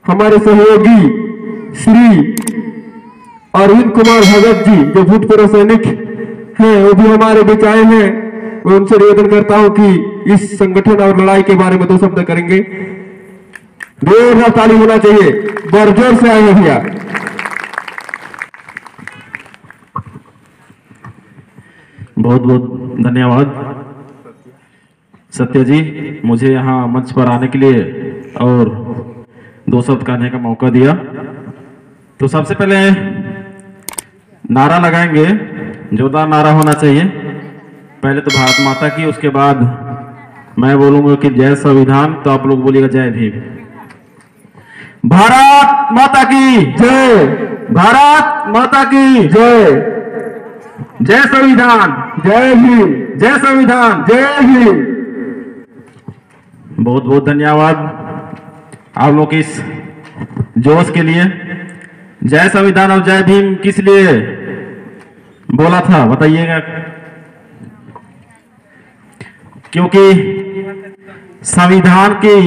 हमारे सहयोगी श्री अरविंद कुमार भगत जी जो भूतपूर्व सैनिक हैं, वो भी हमारे बीच आए हैं। मैं उनसे निवेदन करता हूं कि इस संगठन और लड़ाई के बारे में 2 शब्द करेंगे। जोरदार ताली होना चाहिए, बरजोर से आए हैं भैया। बहुत बहुत धन्यवाद सत्य जी, मुझे यहाँ मंच पर आने के लिए और 2 शब्द कहने का मौका दिया। तो सबसे पहले नारा लगाएंगे, जोरदार नारा होना चाहिए। पहले तो भारत माता की, उसके बाद मैं बोलूंगा कि जय संविधान, तो आप लोग बोलिएगा जय भीम। भारत माता की जय, भारत माता की जय, जय संविधान, जय भीम, जय संविधान, जय भीम। बहुत बहुत धन्यवाद आप लोग इस जोश के लिए। जय संविधान और जय भीम किस लिए बोला था बताइएगा? क्योंकि संविधान की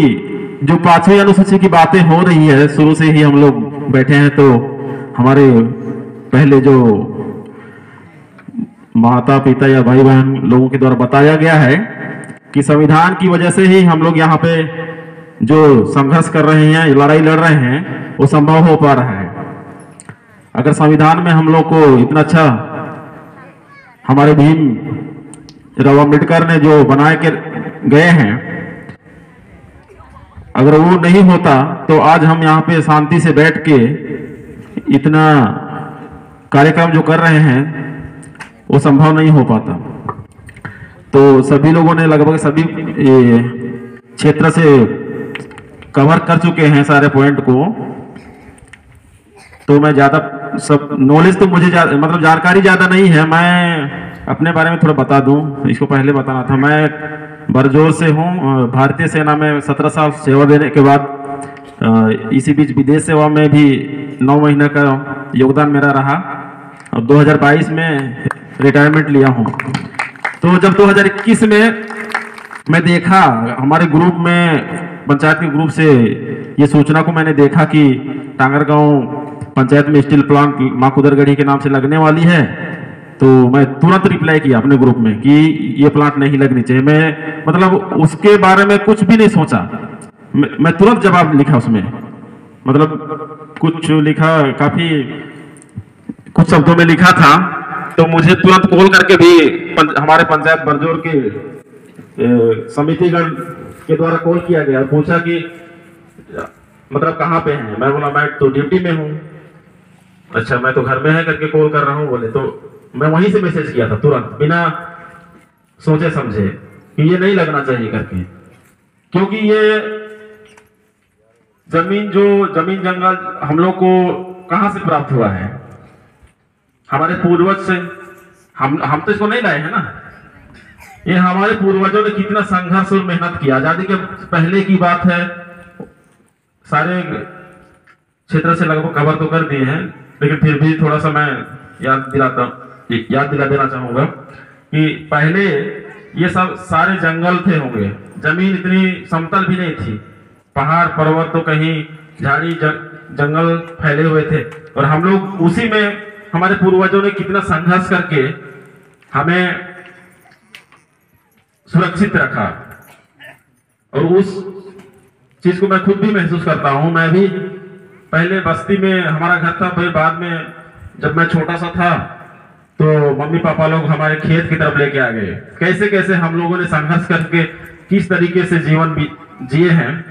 जो 5वीं अनुसूची की बातें हो रही है, शुरू से ही हम लोग बैठे हैं, तो हमारे पहले जो माता पिता या भाई बहन लोगों के द्वारा बताया गया है कि संविधान की वजह से ही हम लोग यहाँ पे जो संघर्ष कर रहे हैं, लड़ाई लड़ रहे हैं, वो संभव हो पा रहा है। अगर संविधान में हम लोग को इतना अच्छा हमारे भीमराव अम्बेडकर ने जो बनाए के गए हैं, अगर वो नहीं होता तो आज हम यहाँ पे शांति से बैठ के इतना कार्यक्रम जो कर रहे हैं वो संभव नहीं हो पाता। तो सभी लोगों ने लगभग सभी क्षेत्र से कवर कर चुके हैं सारे पॉइंट को, तो मैं ज्यादा सब नॉलेज तो मुझे मतलब जानकारी ज्यादा नहीं है। मैं अपने बारे में थोड़ा बता दूं, इसको पहले बताना था। मैं बरजोर से हूं, भारतीय सेना में 17 साल सेवा देने के बाद इसी बीच विदेश सेवा में भी 9 महीने का योगदान मेरा रहा। अब 2022 में रिटायरमेंट लिया हूं। तो जब 2021 में मैं देखा हमारे ग्रुप में, पंचायत के ग्रुप से ये सूचना को मैंने देखा कि टांगरगांव पंचायत में स्टील प्लांट मां कुदरगढ़ी के नाम से लगने वाली है, तो मैं तुरंत रिप्लाई किया अपने ग्रुप में कि ये प्लांट नहीं लगनी चाहिए। मैं मतलब उसके बारे में कुछ भी नहीं सोचा, मैं तुरंत जवाब लिखा उसमें। मतलब कुछ लिखा, काफी कुछ शब्दों में लिखा था, तो मुझे तुरंत कॉल करके भी हमारे पंचायत बरजोर के समितिगण के द्वारा कॉल किया गया, पूछा कि मतलब कहाँ पे हैं। मैं बोला मैं तो ड्यूटी में हूँ। अच्छा, मैं तो घर में है करके कॉल कर रहा हूँ बोले। तो मैं वहीं से मैसेज किया था तुरंत, बिना सोचे समझे कि ये नहीं लगना चाहिए करके, क्योंकि ये जमीन जंगल हम लोग को कहाँ से प्राप्त हुआ है? हमारे पूर्वज से। हम तो इसको नहीं लाए हैं ना, ये हमारे पूर्वजों ने कितना संघर्ष और मेहनत किया। आजादी के पहले की बात है, सारे क्षेत्र से लगभग कवर तो कर दिए हैं, लेकिन फिर भी थोड़ा सा मैं याद दिला देना चाहूंगा कि पहले ये सब सारे जंगल थे होंगे, जमीन इतनी समतल भी नहीं थी, पहाड़ पर्वत तो कहीं झाड़ी जंगल फैले हुए थे, और हम लोग उसी में हमारे पूर्वजों ने कितना संघर्ष करके हमें सुरक्षित रखा। और उस चीज को मैं खुद भी महसूस करता हूं। मैं भी पहले बस्ती में हमारा घर था, फिर बाद में जब मैं छोटा सा था तो मम्मी पापा लोग हमारे खेत की तरफ लेके आ गए। कैसे कैसे हम लोगों ने संघर्ष करके किस तरीके से जीवन जिए हैं,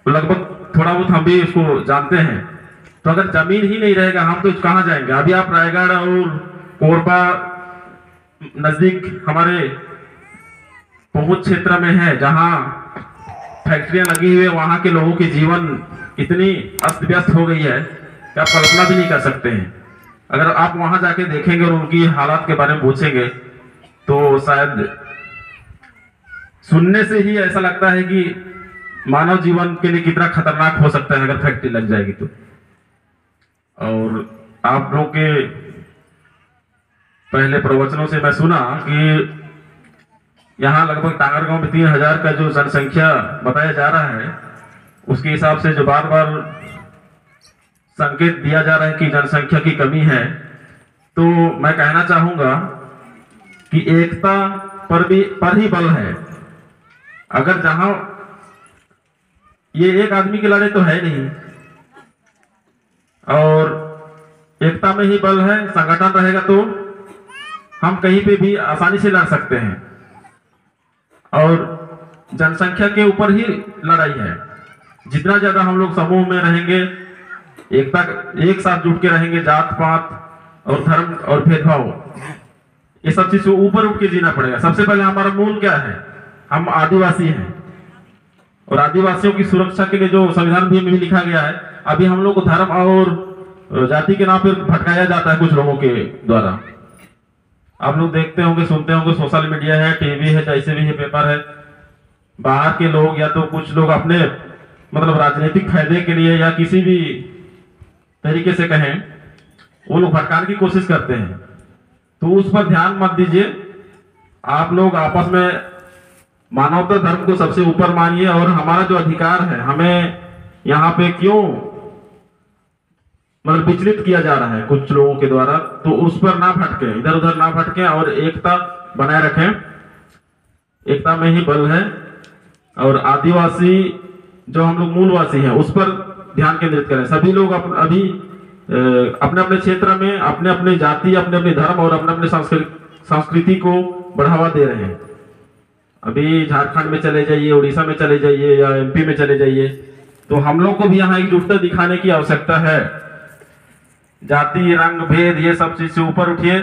लगभग थोड़ा बहुत हम भी उसको जानते हैं। तो अगर जमीन ही नहीं रहेगा हम तो कहाँ जाएंगे? अभी आप रायगढ़ और कोरबा नजदीक हमारे पहुंच क्षेत्र में है, जहां फैक्ट्रियां लगी हुई है, वहां के लोगों की जीवन इतनी अस्त व्यस्त हो गई है कि आप कल्पना भी नहीं कर सकते हैं। अगर आप वहां जाके देखेंगे और उनकी हालात के बारे में पूछेंगे तो शायद सुनने से ही ऐसा लगता है कि मानव जीवन के लिए कितना खतरनाक हो सकता है अगर फैक्ट्री लग जाएगी तो। और आप लोग के पहले प्रवचनों से मैं सुना कि यहाँ लगभग टांगरगांव में 3000 का जो जनसंख्या बताया जा रहा है, उसके हिसाब से जो बार बार संकेत दिया जा रहा है कि जनसंख्या की कमी है, तो मैं कहना चाहूंगा कि एकता पर ही बल है। अगर जहां ये एक आदमी की लड़ाई तो है नहीं, और एकता में ही बल है। संगठन रहेगा तो हम कहीं पे भी आसानी से लड़ सकते हैं, और जनसंख्या के ऊपर ही लड़ाई है। जितना ज्यादा हम लोग समूह में रहेंगे, एकता एक साथ जुट के रहेंगे, जात पात और धर्म और भेदभाव, ये सब चीज से ऊपर उठ के जीना पड़ेगा। सबसे पहले हमारा मूल क्या है? हम आदिवासी हैं, और आदिवासियों की सुरक्षा के लिए जो संविधान में भी लिखा गया है, अभी हम लोग को धर्म और जाति के नाम पर भटकाया जाता है कुछ लोगों के द्वारा। आप लोग देखते होंगे, सुनते होंगे, सोशल मीडिया है, टीवी है, जैसे भी है, पेपर है, बाहर के लोग या तो कुछ लोग अपने मतलब राजनीतिक फायदे के लिए या किसी भी तरीके से कहें, वो लोग भटकाने की कोशिश करते हैं। तो उस पर ध्यान मत दीजिए। आप लोग आपस में मानवता धर्म को सबसे ऊपर मानिए, और हमारा जो अधिकार है, हमें यहाँ पे क्यों मतलब विचलित किया जा रहा है कुछ लोगों के द्वारा, तो उस पर ना भटके, इधर उधर ना भटके, और एकता बनाए रखें। एकता में ही बल है। और आदिवासी जो हम लोग मूलवासी हैं, उस पर ध्यान केंद्रित करें। सभी लोग अभी अपने अपने क्षेत्र में अपने अपने जाति, अपने अपने धर्म और अपने अपने संस्कृति को बढ़ावा दे रहे हैं। अभी झारखंड में चले जाइए, उड़ीसा में चले जाइए, या एमपी में चले जाइए, तो हम लोग को भी यहाँ एकजुटता दिखाने की आवश्यकता है। जाति, रंग, भेद, ये सब चीज से ऊपर उठिए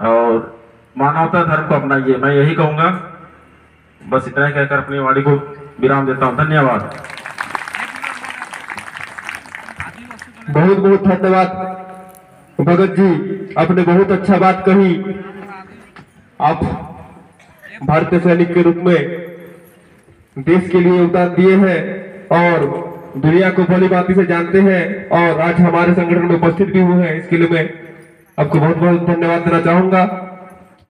और मानवता धर्म को अपनाइए। मैं यही कहूंगा। बस इतना ही कहकर अपनी वाणी को विराम देता हूं। धन्यवाद। बहुत बहुत धन्यवाद भगत जी, आपने बहुत अच्छा बात कही। आप भारतीय सैनिक के रूप में देश के लिए योगदान दिए हैं और दुनिया को भली भांति से जानते हैं, और आज हमारे संगठन में उपस्थित भी हुए हैं। इसके लिए मैं आपको बहुत बहुत धन्यवाद देना चाहूंगा।